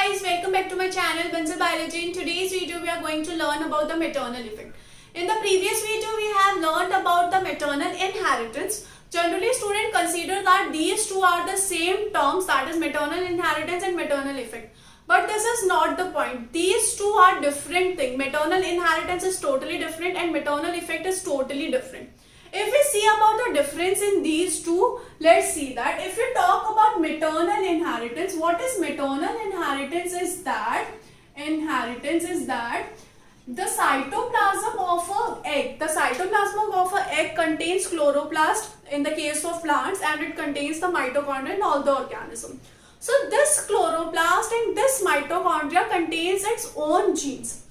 guys, welcome back to my channel Bansal Biology. In today's video we are going to learn about the maternal effect. In the previous video we have learned about the maternal inheritance. Generally students consider that these two are the same terms, that is maternal inheritance and maternal effect. But this is not the point. These two are different things. Maternal inheritance is totally different and maternal effect is totally different. If we see about the difference in these two, let's see that. If we talk about maternal inheritance, what is maternal inheritance is that the cytoplasm of an egg, the cytoplasm of an egg contains chloroplast in the case of plants, and it contains the mitochondria in all the organism. So this chloroplast and this mitochondria contains its own genes.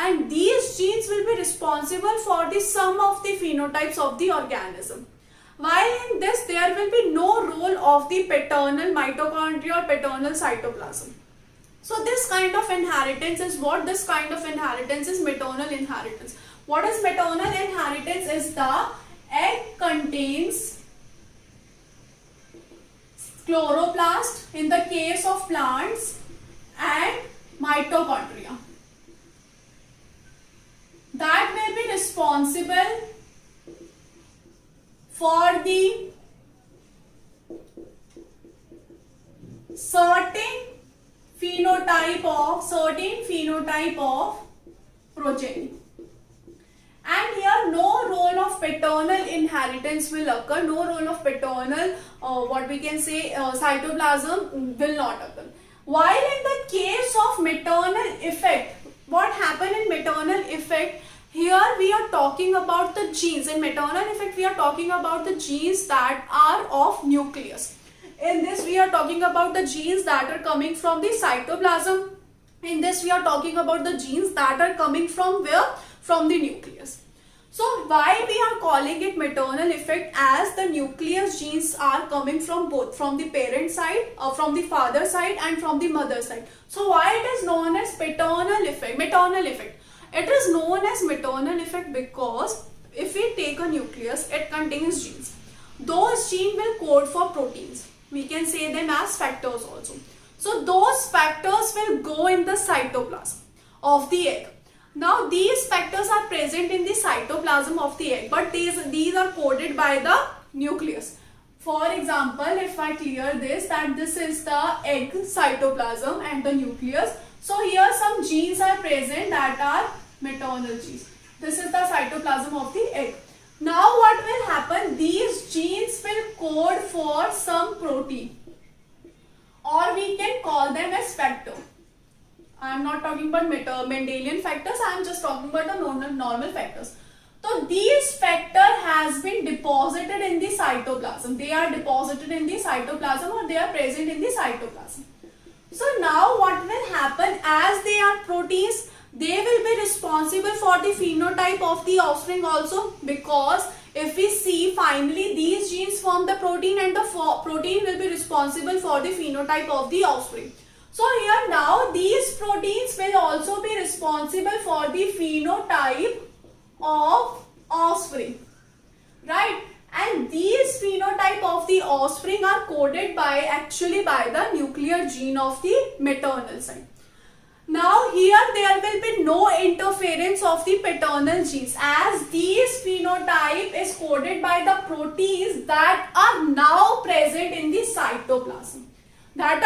And these genes will be responsible for the sum of the phenotypes of the organism. While in this, there will be no role of the paternal mitochondria or paternal cytoplasm. So this kind of inheritance is what? This kind of inheritance is maternal inheritance. What is maternal inheritance? Is the egg contains chloroplast in the case of plants and mitochondria that may be responsible for the certain phenotype of progeny. And here no role of paternal inheritance will occur, no role of paternal cytoplasm will not occur. While in the case of maternal effect, what happened in maternal effect? Here we are talking about the genes. In maternal effect, we are talking about the genes that are of nucleus. In this, we are talking about the genes that are coming from the cytoplasm. In this, we are talking about the genes that are coming from where? From the nucleus. So, why we are calling it maternal effect? As the nucleus genes are coming from both, from the parent side, from the father side and from the mother side. So, why it is known as paternal effect, maternal effect? It is known as maternal effect because if we take a nucleus, it contains genes. Those genes will code for proteins. We can say them as factors also. So, those factors will go in the cytoplasm of the egg. Now, these factors are present in the cytoplasm of the egg, but these are coded by the nucleus. For example, if I clear this, that this is the egg cytoplasm and the nucleus. So, here some genes are present that are maternal genes. This is the cytoplasm of the egg. Now, what will happen? These genes will code for some protein, or we can call them as factor. I am not talking about Mendelian factors, I am just talking about the normal factors. So these factor has been deposited in the cytoplasm. They are deposited in the cytoplasm or they are present in the cytoplasm. So now what will happen? As they are proteins, they will be responsible for the phenotype of the offspring also, because if we see finally these genes form the protein and the protein will be responsible for the phenotype of the offspring. So here now these proteins will also be responsible for the phenotype of offspring, right? And these phenotype of the offspring are coded by the nuclear gene of the maternal side. Now here there will be no interference of the paternal genes, as these phenotype is coded by the proteins that are now present in the cytoplasm. And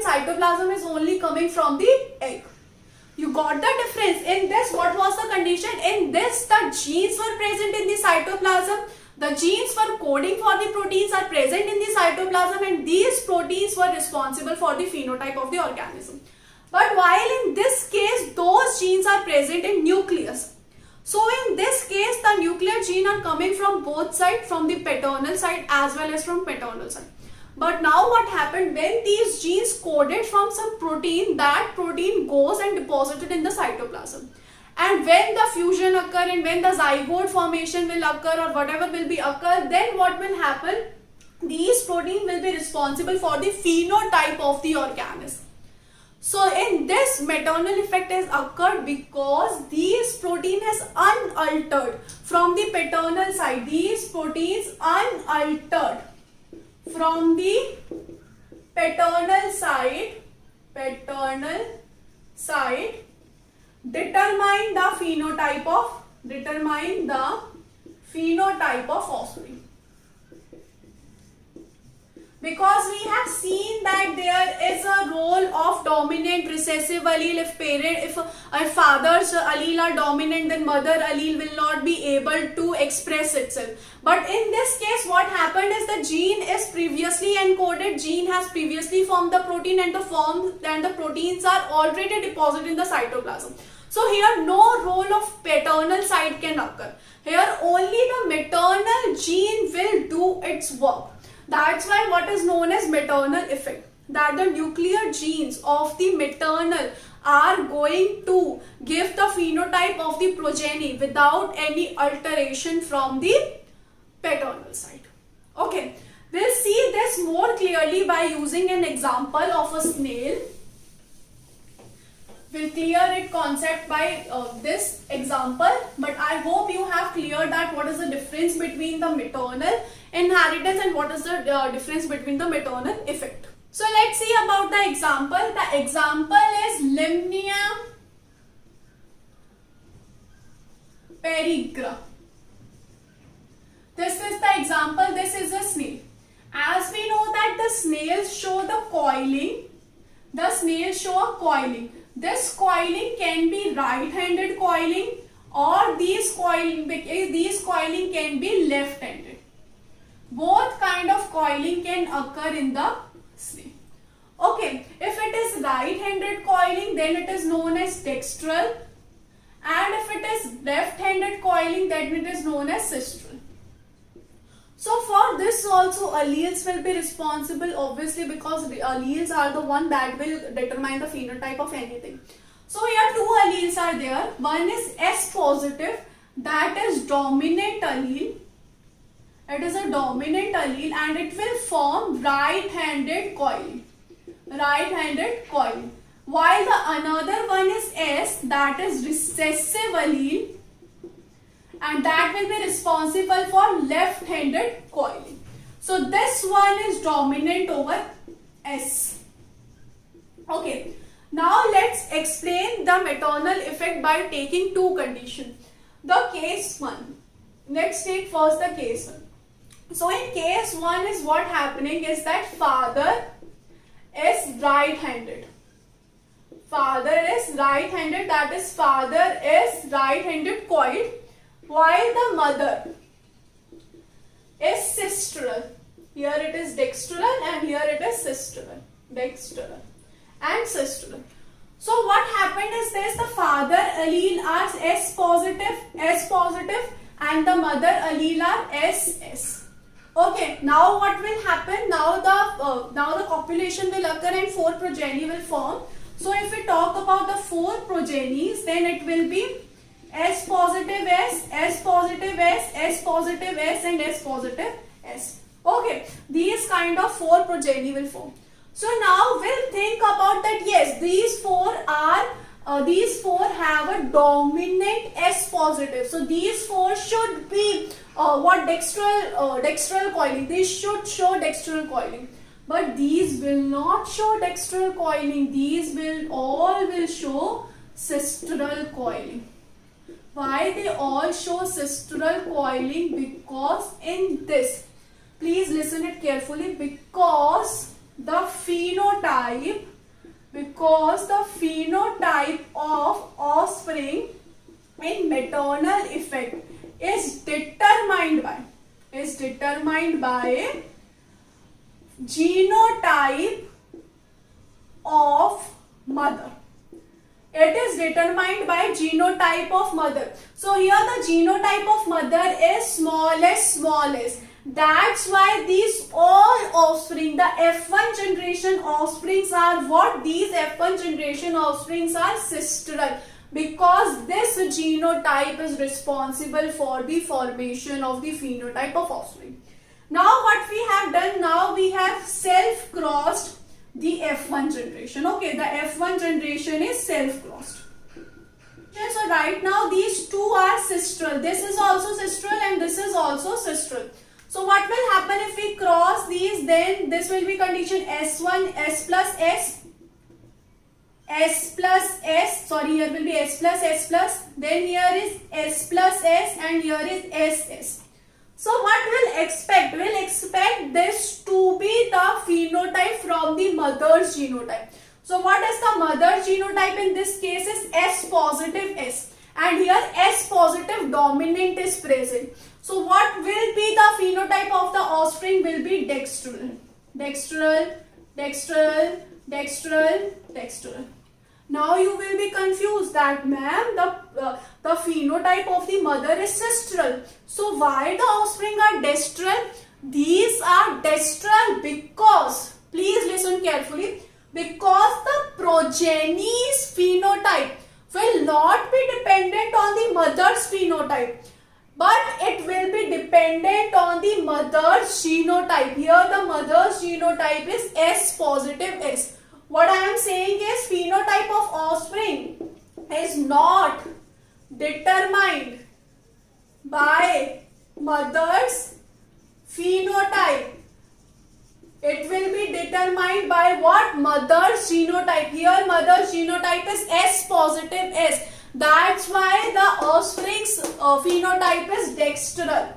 cytoplasm is only coming from the egg. You got the difference? In this, what was the condition? In this, the genes were present in the cytoplasm. The genes for coding for the proteins are present in the cytoplasm, and these proteins were responsible for the phenotype of the organism. But while in this case, those genes are present in nucleus. So in this case, the nuclear gene are coming from both sides, from the paternal side as well as from maternal side. But now what happened? When these genes coded from some protein, that protein goes and deposited in the cytoplasm. And when the fusion occur and when the zygote formation will occur or whatever will be occur, then what will happen? These proteins will be responsible for the phenotype of the organism. So in this, maternal effect has occurred because these protein has unaltered from the paternal side. These proteins unaltered from the paternal side determine the phenotype of offspring. Because we have seen that there is a role of dominant recessive allele. If father's allele are dominant, then mother allele will not be able to express itself. But in this case, what happened is the gene is previously encoded, gene has previously formed the protein, and the proteins are already deposited in the cytoplasm. So here no role of paternal side can occur. Here only the maternal gene will do its work. That's why what is known as maternal effect, that the nuclear genes of the maternal are going to give the phenotype of the progeny without any alteration from the paternal side. Okay, we'll see this more clearly by using an example of a snail. We'll clear it concept by this example, but I hope you have cleared that what is the difference between the maternal inheritance and what is the difference between the maternal effect. So let's see about the example. The example is Limnia perigra. This is the example. This is a snail. As we know that the snails show the coiling. The snails show a coiling. This coiling can be right-handed coiling, or these coiling can be left-handed. Both kind of coiling can occur in the snail. Okay, if it is right-handed coiling, then it is known as dextral, and if it is left-handed coiling, then it is known as sistral. So for this also alleles will be responsible, obviously, because the alleles are the one that will determine the phenotype of anything. So here two alleles are there. One is S positive, that is dominant allele. It is a dominant allele and it will form right-handed coiling. Right-handed coiling. While the another one is S, that is recessive allele, and that will be responsible for left-handed coiling. So this one is dominant over S. Okay. Now let's explain the maternal effect by taking two conditions. The case 1. Let's take first the case 1. So in case 1 is what happening is that father is right-handed. Father is right-handed, that is father is right-handed coiled, while the mother is sistral. Here it is dextral and here it is sistral. Dextral and sistral. So what happened is this: the father allele are S positive and the mother allele are SS. Okay, now what will happen? Now the copulation will occur and 4 progeny will form. So if we talk about the 4 progenies, then it will be S positive S, S positive S, S positive S and S positive S. Okay, these kind of 4 progeny will form. So now we'll think about that. Yes, these 4 have a dominant S positive. So these 4 should be dextral coiling. They should show dextral coiling. But these will not show dextral coiling. These all will show sistral coiling. Why they all show sistral coiling? Because in this, please listen it carefully, because the phenotype of offspring in maternal effect is determined by genotype of mother. It is determined by genotype of mother. So here the genotype of mother is smallest. That's why these all offspring, the F1 generation offsprings are what? These F1 generation offsprings are sistral, because this genotype is responsible for the formation of the phenotype of offspring. Now what we have done, now we have self-crossed the F1 generation. Okay, the F1 generation is self-crossed. So right now these two are sistral. This is also sistral and this is also sistral. So what will happen if we cross these? Then this will be condition S1, S plus S, S plus S, sorry, here will be S plus, then here is S plus S, and here is SS. So what we'll expect? We'll expect this to be the phenotype from the mother's genotype. So what is the mother's genotype in this case? Is S positive S, and here S positive dominant is present. So what will be the phenotype of the offspring? Will be dextral, dextral, dextral, dextral, dextral. Now you will be confused that ma'am, the phenotype of the mother is sistral. So why the offspring are destral? These are destral because, please listen carefully, because the progeny's phenotype will not be dependent on the mother's phenotype, but it will be dependent on the mother's genotype. Here the mother's genotype is S positive S. What I am saying is phenotype of offspring is not determined by mother's phenotype. It will be determined by what? Mother's genotype. Here mother's genotype is S positive S. That's why the offspring's phenotype is dextral.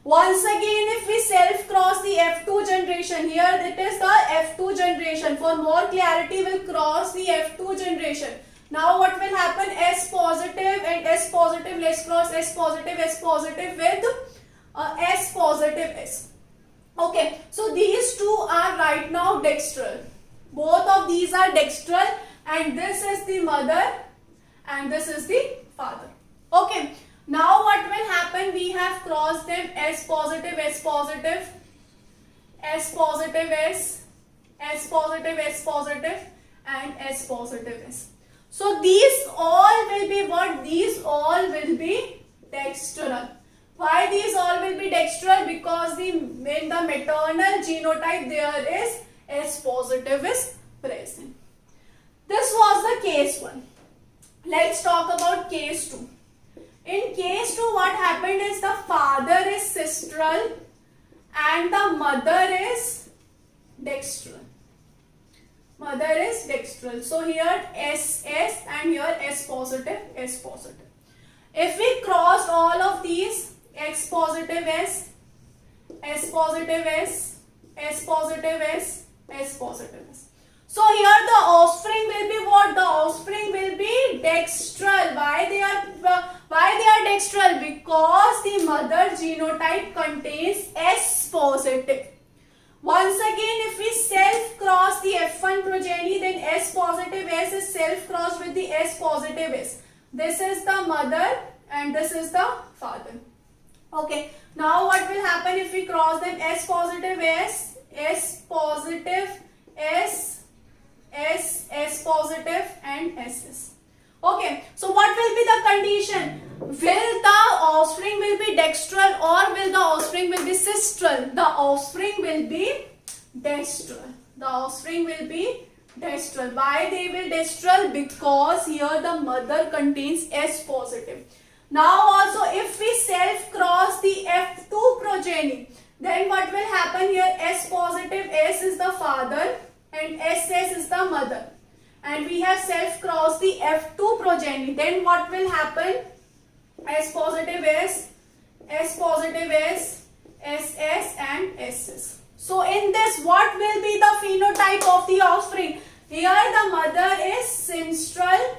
Once again, if we self-cross the F2 generation, here it is the F2 generation. For more clarity, we'll cross the F2 generation. Now what will happen? S positive and S positive, let's cross S positive with S positive S. Okay, so these two are right now dextral. Both of these are dextral, and this is the mother and this is the father. Okay. Now what will happen? We have crossed them S positive, S positive, S positive, S, S positive, S positive, and S positive, S. So these all will be what? These all will be dextral. Why these all will be dextral? Because in the maternal genotype there is S positive is present. This was the case 1. Let's talk about case 2. In case 2, what happened is the father is sistral and the mother is dextral. Mother is dextral. So here SS and here S positive, S positive. If we crossed all of these, X positive S, S positive S, S positive S, S positive S. So here the offspring will be what? The offspring will be dextral. Why they are dextral? Because the mother genotype contains S positive. Once again, if we self-cross the F1 progeny, then S positive S is self-crossed with the S positive S. This is the mother and this is the father. Okay. Now what will happen if we cross them? S positive S, S positive S, S, S positive and SS. Okay, so what will be the condition? Will the offspring will be dextral or will the offspring will be sistral? The offspring will be dextral. The offspring will be dextral. Why they will dextral? Because here the mother contains S positive. Now also if we self-cross the F2 progeny, then what will happen here? S positive S is the father and SS is the mother, and we have self-crossed the F2 progeny. Then what will happen? S positive S, S positive S, SS and SS. So in this, what will be the phenotype of the offspring? Here the mother is sinstral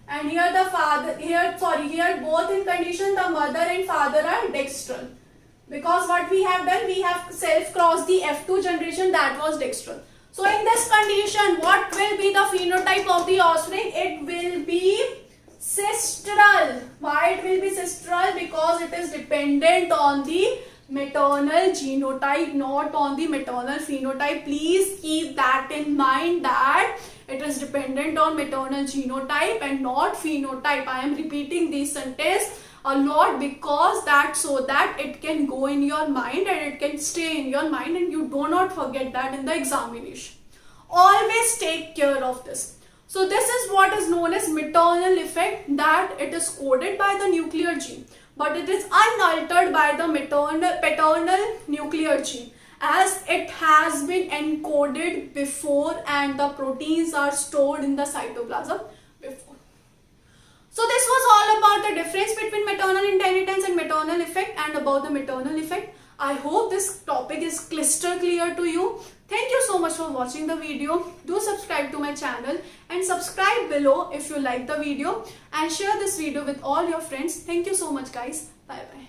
and here the father, here both in condition the mother and father are dextral. Because what we have done, we have self-crossed the F2 generation, that was dextral. So in this condition, what will be the phenotype of the offspring? It will be sistral. Why it will be sistral? Because it is dependent on the maternal genotype, not on the maternal phenotype. Please keep that in mind, that it is dependent on maternal genotype and not phenotype. I am repeating this sentence a lot because that, so that it can go in your mind and it can stay in your mind and you do not forget that in the examination. Always take care of this. So this is what is known as maternal effect, that it is coded by the nuclear gene, but it is unaltered by the paternal nuclear gene, as it has been encoded before and the proteins are stored in the cytoplasm before. So this was all about the difference between maternal inheritance and maternal effect, and about the maternal effect. I hope this topic is crystal clear to you. Thank you so much for watching the video. Do subscribe to my channel and subscribe below if you like the video, and share this video with all your friends. Thank you so much guys. Bye bye.